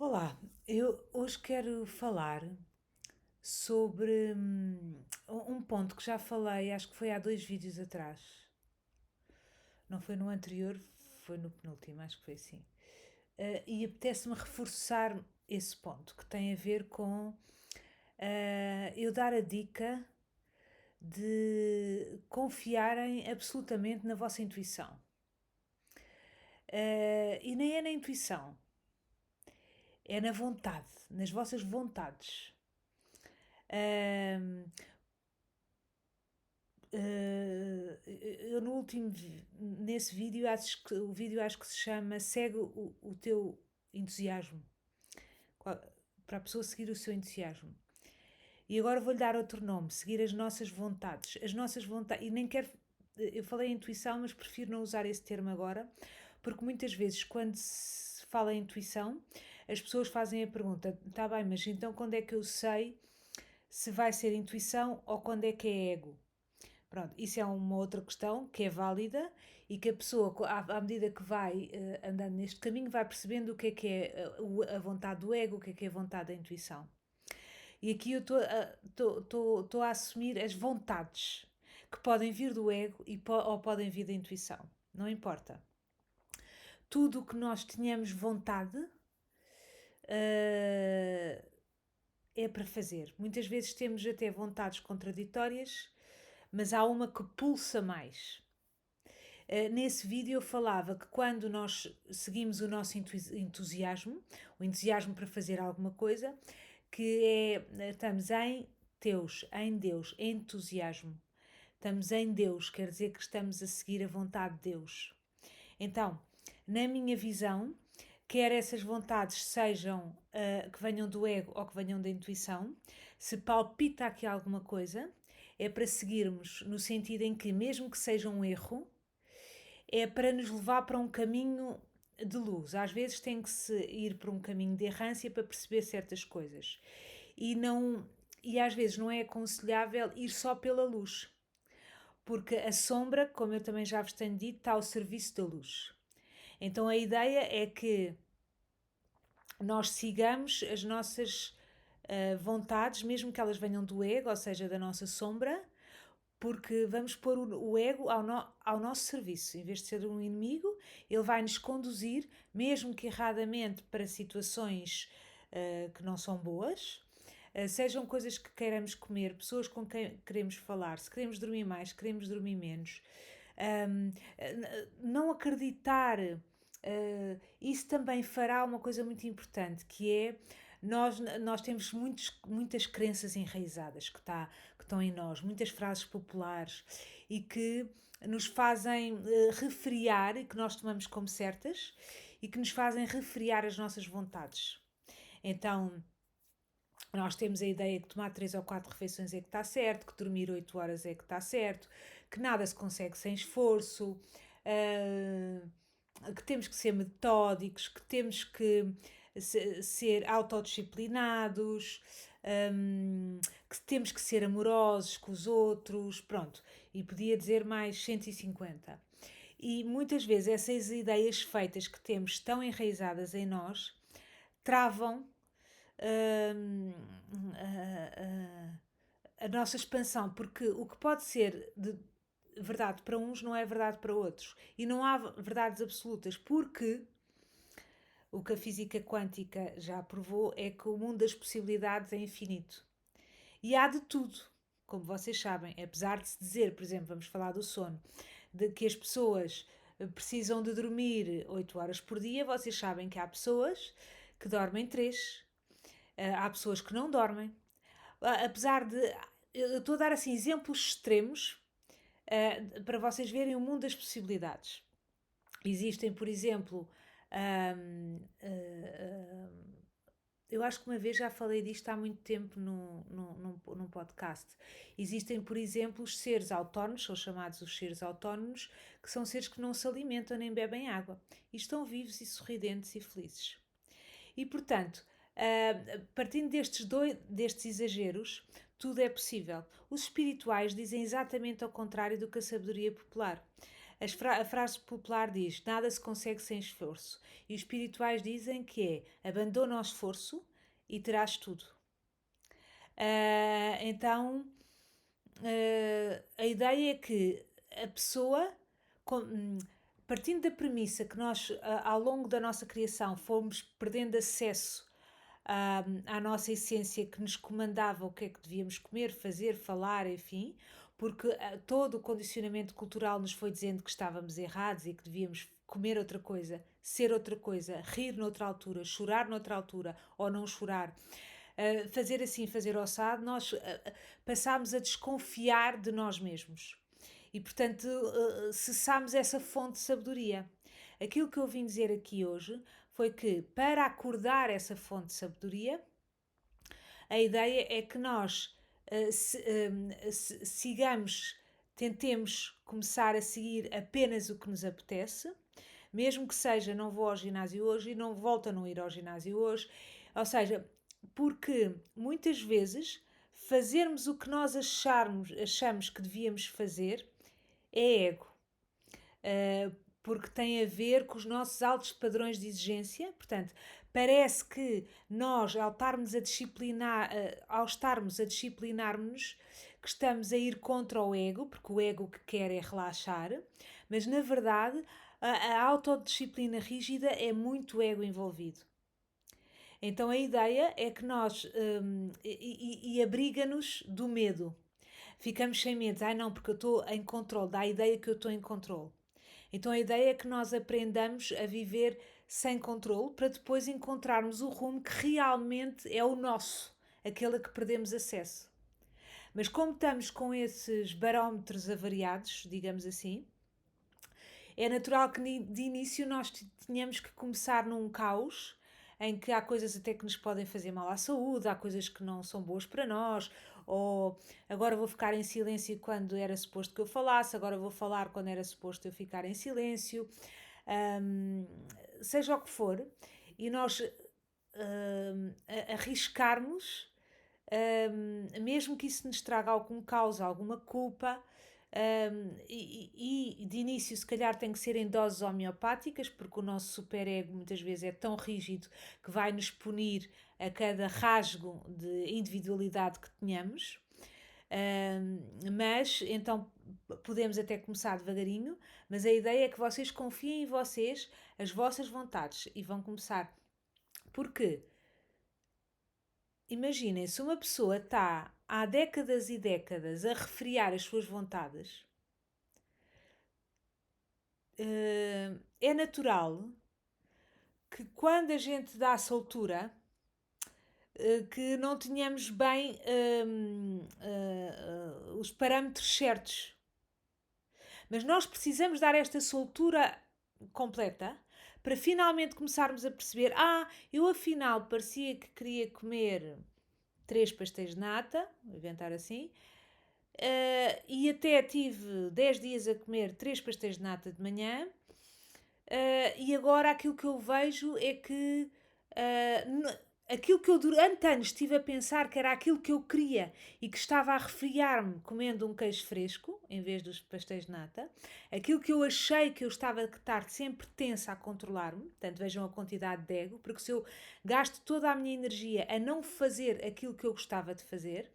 Olá, eu hoje quero falar sobre um ponto que já falei, acho que foi há 2 vídeos atrás. Não foi no anterior, foi no penúltimo, acho que foi assim. E apetece-me reforçar esse ponto, que tem a ver com eu dar a dica de confiarem absolutamente na vossa intuição. E nem é na intuição, é na vontade, nas vossas vontades. Uh, eu no último, nesse vídeo, o vídeo acho que se chama Segue o teu entusiasmo, para a pessoa seguir o seu entusiasmo. E agora vou-lhe dar outro nome, seguir as nossas vontades. As nossas vontades, e nem quero, eu falei intuição, mas prefiro não usar esse termo agora, porque muitas vezes quando se fala em intuição, as pessoas fazem a pergunta, tá bem, mas então quando é que eu sei se vai ser intuição ou quando é que é ego? Pronto, isso é uma outra questão que é válida e que a pessoa, à medida que vai andando neste caminho, vai percebendo o que é a vontade do ego, o que é a vontade da intuição. E aqui eu estou a assumir as vontades que podem vir do ego ou podem vir da intuição. Não importa. Tudo o que nós tenhamos vontade é para fazer. Muitas vezes temos até vontades contraditórias, mas há uma que pulsa mais. Nesse vídeo eu falava que quando nós seguimos o nosso entusiasmo, o entusiasmo para fazer alguma coisa, que estamos em Deus, entusiasmo. Estamos em Deus, quer dizer que estamos a seguir a vontade de Deus. Então, na minha visão, quer essas vontades sejam que venham do ego ou que venham da intuição, se palpita aqui alguma coisa, é para seguirmos no sentido em que, mesmo que seja um erro, é para nos levar para um caminho de luz. Às vezes tem que se ir por um caminho de errância para perceber certas coisas. E às vezes não é aconselhável ir só pela luz, porque a sombra, como eu também já vos tenho dito, está ao serviço da luz. Então a ideia é que nós sigamos as nossas vontades, mesmo que elas venham do ego, ou seja, da nossa sombra, porque vamos pôr o ego ao nosso serviço. Em vez de ser um inimigo, ele vai nos conduzir, mesmo que erradamente, para situações que não são boas. Sejam coisas que queiramos comer, pessoas com quem queremos falar, se queremos dormir mais, queremos dormir menos. Não acreditar, isso também fará uma coisa muito importante, que é nós temos muitas crenças enraizadas que estão em nós, muitas frases populares e que nos fazem refriar e que nós tomamos como certas e que nos fazem refriar as nossas vontades. Então, nós temos a ideia que tomar 3 ou 4 refeições é que está certo, que dormir 8 horas é que está certo, que nada se consegue sem esforço, que temos que ser metódicos, que temos que ser autodisciplinados, que temos que ser amorosos com os outros, pronto. E podia dizer mais 150. E muitas vezes essas ideias feitas que temos tão enraizadas em nós travam a nossa expansão, porque o que pode ser de verdade para uns não é verdade para outros. E não há verdades absolutas, porque o que a física quântica já provou é que o mundo das possibilidades é infinito. E há de tudo, como vocês sabem, apesar de se dizer, por exemplo, vamos falar do sono, de que as pessoas precisam de dormir 8 horas por dia, vocês sabem que há pessoas que dormem 3, há pessoas que não dormem. Apesar de. Eu estou a dar assim exemplos extremos para vocês verem o mundo das possibilidades. Existem, por exemplo, eu acho que uma vez já falei disto há muito tempo num podcast. Existem, por exemplo, os seres autónomos, são chamados os seres autónomos, que são seres que não se alimentam nem bebem água e estão vivos e sorridentes e felizes. E, portanto, partindo destes exageros, tudo é possível. Os espirituais dizem exatamente ao contrário do que a sabedoria popular. A frase popular diz: nada se consegue sem esforço. E os espirituais dizem que é: abandona o esforço e terás tudo. Então, a ideia é que a pessoa, partindo da premissa que nós, ao longo da nossa criação, fomos perdendo acesso à nossa essência que nos comandava o que é que devíamos comer, fazer, falar, enfim, porque todo o condicionamento cultural nos foi dizendo que estávamos errados e que devíamos comer outra coisa, ser outra coisa, rir noutra altura, chorar noutra altura ou não chorar. Fazer assim, fazer ossado, nós passámos a desconfiar de nós mesmos. E, portanto, cessámos essa fonte de sabedoria. Aquilo que eu vim dizer aqui hoje foi que, para acordar essa fonte de sabedoria, a ideia é que nós sigamos, tentemos começar a seguir apenas o que nos apetece, mesmo que seja não vou ao ginásio hoje e não volto a não ir ao ginásio hoje. Ou seja, porque muitas vezes fazermos o que nós achamos que devíamos fazer é ego. Porque tem a ver com os nossos altos padrões de exigência. Portanto, parece que nós, ao estarmos a disciplinar-nos, que estamos a ir contra o ego, porque o ego que quer é relaxar, mas na verdade a autodisciplina rígida é muito ego envolvido. Então a ideia é que nós abriga-nos do medo. Ficamos sem medo. Ai não, porque eu estou em controle, dá a ideia que eu estou em controle. Então a ideia é que nós aprendamos a viver sem controle para depois encontrarmos o rumo que realmente é o nosso, aquele a que perdemos acesso. Mas como estamos com esses barómetros avariados, digamos assim, é natural que de início nós tenhamos que começar num caos em que há coisas até que nos podem fazer mal à saúde, há coisas que não são boas para nós, ou agora vou ficar em silêncio quando era suposto que eu falasse, agora vou falar quando era suposto eu ficar em silêncio, seja o que for, e nós arriscarmos, mesmo que isso nos traga algum caos, alguma culpa, e de início se calhar tem que ser em doses homeopáticas, porque o nosso superego muitas vezes é tão rígido que vai nos punir a cada rasgo de individualidade que tenhamos. Mas então podemos até começar devagarinho, mas a ideia é que vocês confiem em vocês, as vossas vontades, e vão começar. Porque imaginem, se uma pessoa está há décadas e décadas a refriar as suas vontades, é natural que quando a gente dá a soltura, que não tenhamos bem os parâmetros certos. Mas nós precisamos dar esta soltura completa para finalmente começarmos a perceber: eu afinal parecia que queria comer 3 pastéis de nata, vou inventar assim, e até tive 10 dias a comer 3 pastéis de nata de manhã, e agora aquilo que eu vejo é que aquilo que eu durante anos estive a pensar que era aquilo que eu queria e que estava a refriar-me comendo um queijo fresco em vez dos pastéis de nata, aquilo que eu achei que eu estava a estar sempre tensa a controlar-me, portanto vejam a quantidade de ego, porque se eu gasto toda a minha energia a não fazer aquilo que eu gostava de fazer,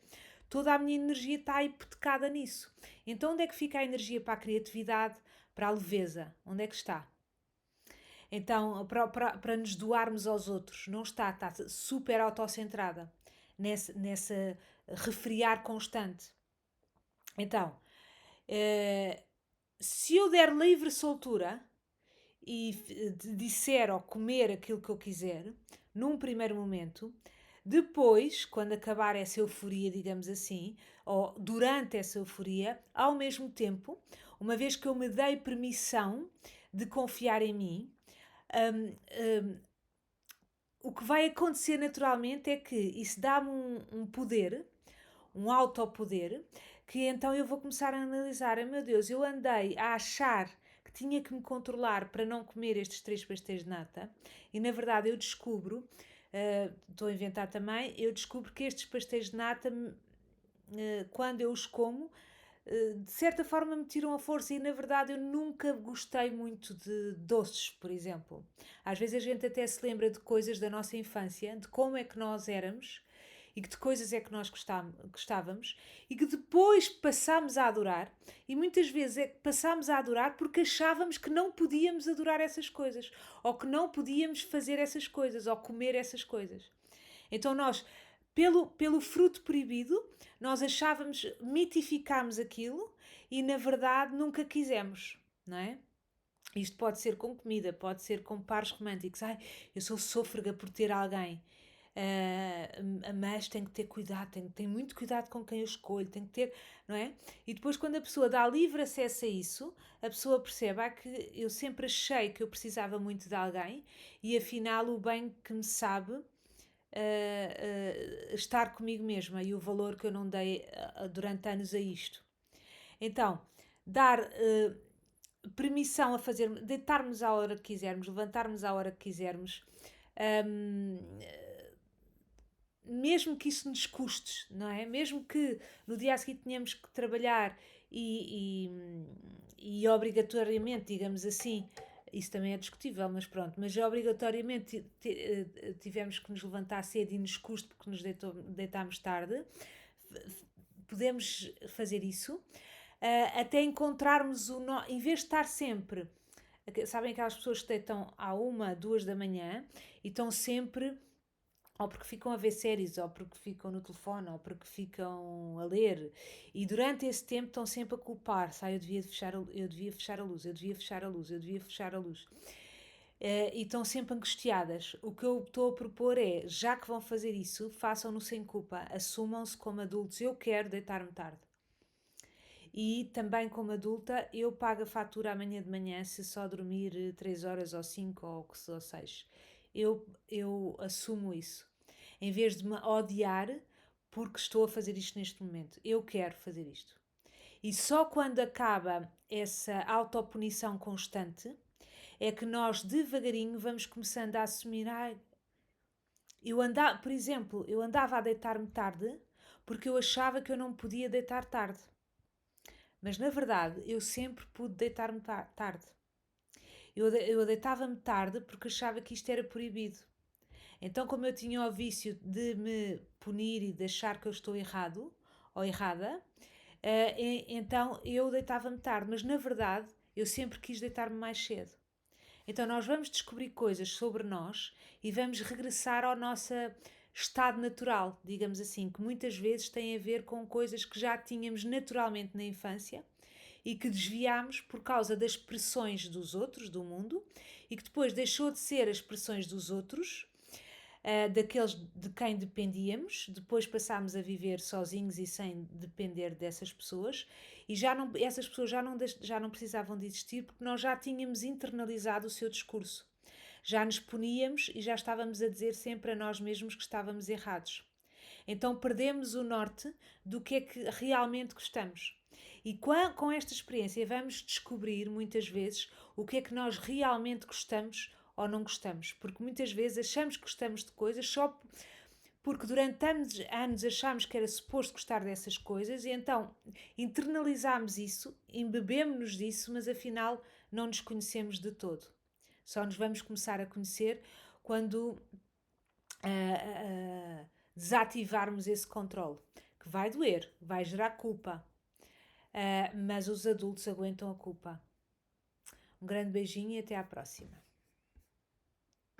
toda a minha energia está hipotecada nisso. Então onde é que fica a energia para a criatividade, para a leveza? Onde é que está? Então, para nos doarmos aos outros, não está super autocentrada nessa refriar constante. Então, se eu der livre soltura e disser ou comer aquilo que eu quiser, num primeiro momento, depois, quando acabar essa euforia, digamos assim, ou durante essa euforia, ao mesmo tempo, uma vez que eu me dei permissão de confiar em mim, o que vai acontecer naturalmente é que isso dá-me um poder, um autopoder, que então eu vou começar a analisar: meu Deus, eu andei a achar que tinha que me controlar para não comer estes 3 pastéis de nata, e na verdade eu descubro, estou a inventar também, eu descubro que estes pastéis de nata, quando eu os como, de certa forma me tiram a força e na verdade eu nunca gostei muito de doces, por exemplo. Às vezes a gente até se lembra de coisas da nossa infância, de como é que nós éramos e que de coisas é que nós gostávamos e que depois passámos a adorar e muitas vezes é que passámos a adorar porque achávamos que não podíamos adorar essas coisas ou que não podíamos fazer essas coisas ou comer essas coisas. Então nós, pelo fruto proibido, nós achávamos, mitificámos aquilo e na verdade nunca quisemos, não é? Isto pode ser com comida, pode ser com pares românticos. Ai, eu sou sôfrega por ter alguém. Mas tenho que ter cuidado, tenho que ter muito cuidado com quem eu escolho, tenho que ter, não é? E depois, quando a pessoa dá livre acesso a isso, a pessoa percebe que eu sempre achei que eu precisava muito de alguém e afinal o bem que me sabe estar comigo mesma e o valor que eu não dei durante anos a isto. Então, dar permissão a fazer, deitarmos à hora que quisermos, levantarmos à hora que quisermos, hum, mesmo que isso nos custe, não é? Mesmo que no dia a seguir tenhamos que trabalhar e obrigatoriamente, digamos assim, isso também é discutível, mas pronto, mas obrigatoriamente tivemos que nos levantar cedo e nos custe porque nos deitámos tarde, podemos fazer isso, até encontrarmos em vez de estar sempre, sabem aquelas pessoas que deitam à 1, 2 da manhã e estão sempre ou porque ficam a ver séries, ou porque ficam no telefone, ou porque ficam a ler, e durante esse tempo estão sempre a culpar, eu devia fechar eu devia fechar a luz, eu devia fechar a luz, eu devia fechar a luz. E estão sempre angustiadas. O que eu estou a propor é, já que vão fazer isso, façam-no sem culpa, assumam-se como adultos, eu quero deitar-me tarde. E também como adulta, eu pago a fatura amanhã de manhã se só dormir 3 horas ou 5 ou 6. Eu assumo isso. Em vez de me odiar porque estou a fazer isto neste momento. Eu quero fazer isto. E só quando acaba essa autopunição constante é que nós devagarinho vamos começando a assumir. Por exemplo, eu andava a deitar-me tarde porque eu achava que eu não podia deitar tarde. Mas na verdade eu sempre pude deitar-me tarde. Eu deitava-me tarde porque achava que isto era proibido. Então, como eu tinha o vício de me punir e de achar que eu estou errado ou errada, então eu deitava-me tarde, mas na verdade eu sempre quis deitar-me mais cedo. Então nós vamos descobrir coisas sobre nós e vamos regressar ao nosso estado natural, digamos assim, que muitas vezes tem a ver com coisas que já tínhamos naturalmente na infância e que desviámos por causa das pressões dos outros, do mundo, e que depois deixou de ser as pressões dos outros, daqueles de quem dependíamos, depois passámos a viver sozinhos e sem depender dessas pessoas, e essas pessoas já não precisavam de existir porque nós já tínhamos internalizado o seu discurso. Já nos puníamos e já estávamos a dizer sempre a nós mesmos que estávamos errados. Então perdemos o norte do que é que realmente gostamos. E com esta experiência vamos descobrir muitas vezes o que é que nós realmente gostamos ou não gostamos. Porque muitas vezes achamos que gostamos de coisas só porque durante anos achámos que era suposto gostar dessas coisas e então internalizámos isso, embebemos-nos disso, mas afinal não nos conhecemos de todo. Só nos vamos começar a conhecer quando desativarmos esse controle, que vai doer, vai gerar culpa, mas os adultos aguentam a culpa. Um grande beijinho e até à próxima.